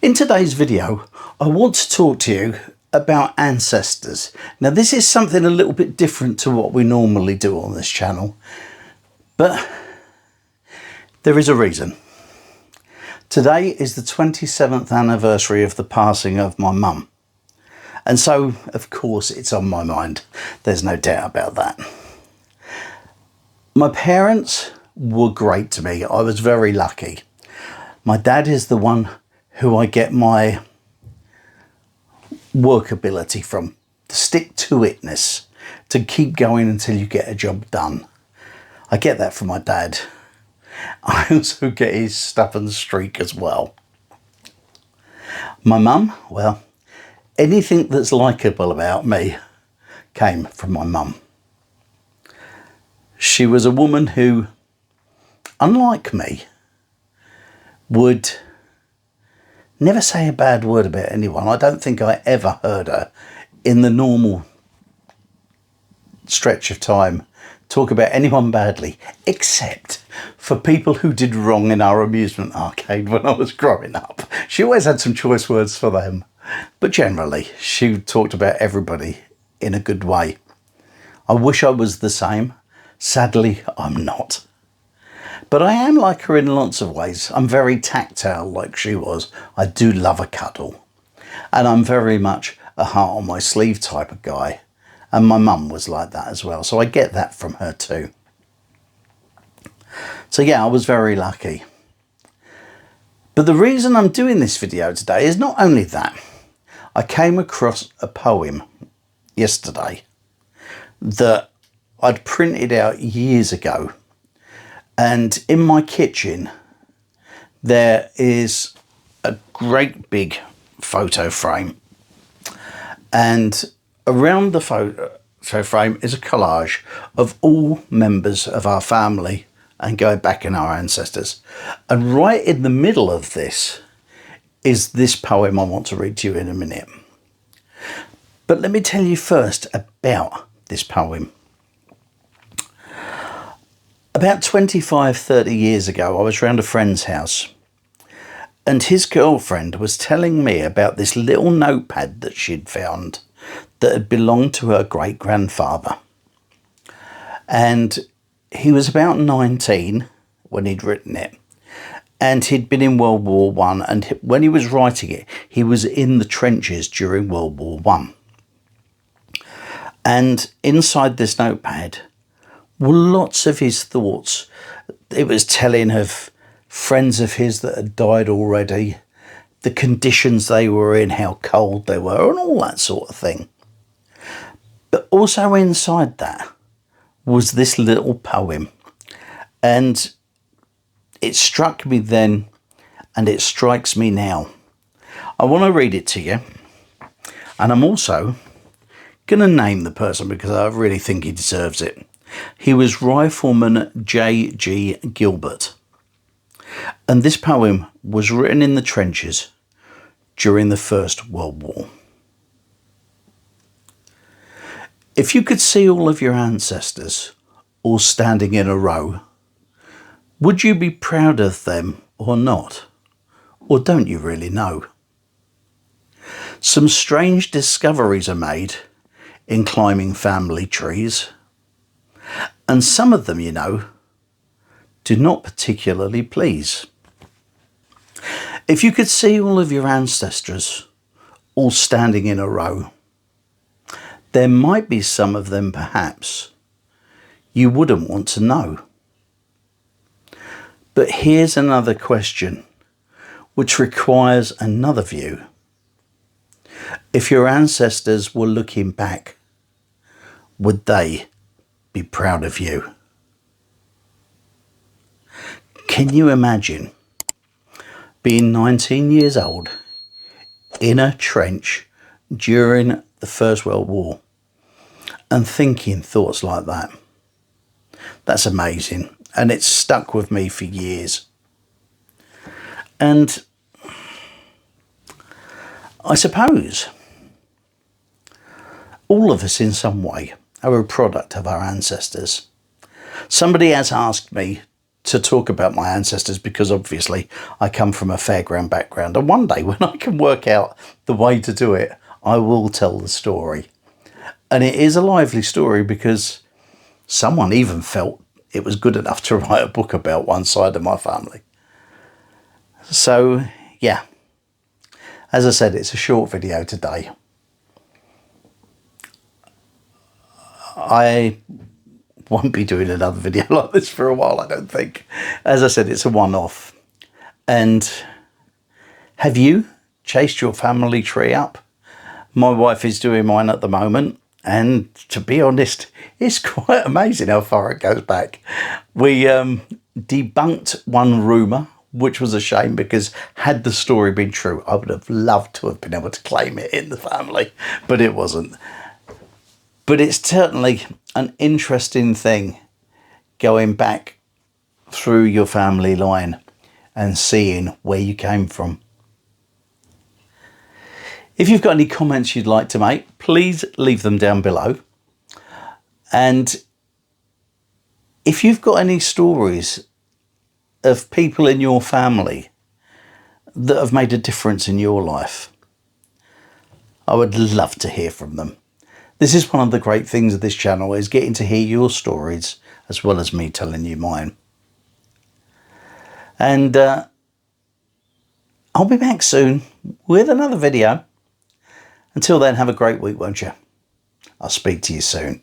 In today's video, I want to talk to you about ancestors. Now, this is something a little bit different to what we normally do on this channel, but there is a reason. Today is the 27th anniversary of the passing of my mum. And so, of course, it's on my mind. There's no doubt about that. My parents were great to me. I was very lucky. My dad is the one who I get my workability from, the stick-to-itness, to keep going until you get a job done. I get that from my dad. I also get his stubborn streak as well. My mum, well, anything that's likeable about me came from my mum. She was a woman who, unlike me, would never say a bad word about anyone. I don't think I ever heard her in the normal stretch of time talk about anyone badly, except for people who did wrong in our amusement arcade when I was growing up. She always had some choice words for them, but generally she talked about everybody in a good way. I wish I was the same. Sadly, I'm not. But I am like her in lots of ways. I'm very tactile like she was. I do love a cuddle. And I'm very much a heart on my sleeve type of guy. And my mum was like that as well. So I get that from her too. So yeah, I was very lucky. But the reason I'm doing this video today is not only that. I came across a poem yesterday that I'd printed out years ago. And in my kitchen, there is a great big photo frame. And around the photo frame is a collage of all members of our family and going back in our ancestors. And right in the middle of this is this poem I want to read to you in a minute. But let me tell you first about this poem. About 25-30 years ago, I was round a friend's house and his girlfriend was telling me about this little notepad that she'd found that had belonged to her great-grandfather. And he was about 19 when he'd written it, and he'd been in World War I, and when he was writing it, he was in the trenches during World War I. And inside this notepad were lots of his thoughts. It was telling of friends of his that had died already, the conditions they were in, how cold they were, and all that sort of thing. But also inside that was this little poem. And it struck me then, and it strikes me now. I want to read it to you. And I'm also going to name the person because I really think he deserves it. He was Rifleman J.G. Gilbert. And this poem was written in the trenches during the First World War. If you could see all of your ancestors all standing in a row, would you be proud of them or not? Or don't you really know? Some strange discoveries are made in climbing family trees. And some of them, you know, do not particularly please. If you could see all of your ancestors all standing in a row, there might be some of them perhaps you wouldn't want to know. But here's another question which requires another view. If your ancestors were looking back, would they be proud of you? Can you imagine being 19 years old in a trench during the First World War and thinking thoughts like that? That's amazing, and it's stuck with me for years. And I suppose all of us in some way are a product of our ancestors. Somebody has asked me to talk about my ancestors because obviously I come from a fairground background, and one day when I can work out the way to do it, I will tell the story. And it is a lively story because someone even felt it was good enough to write a book about one side of my family. So yeah, as I said, it's a short video today. I won't be doing another video like this for a while, I don't think. As I said, it's a one-off. And have you chased your family tree up? My wife is doing mine at the moment, and to be honest, it's quite amazing how far it goes back. We debunked one rumour, which was a shame because had the story been true, I would have loved to have been able to claim it in the family, but it wasn't. But it's certainly an interesting thing going back through your family line and seeing where you came from. If you've got any comments you'd like to make, please leave them down below. And if you've got any stories of people in your family that have made a difference in your life, I would love to hear from them. This is one of the great things of this channel, is getting to hear your stories as well as me telling you mine. And I'll be back soon with another video. Until then, have a great week, won't you? I'll speak to you soon.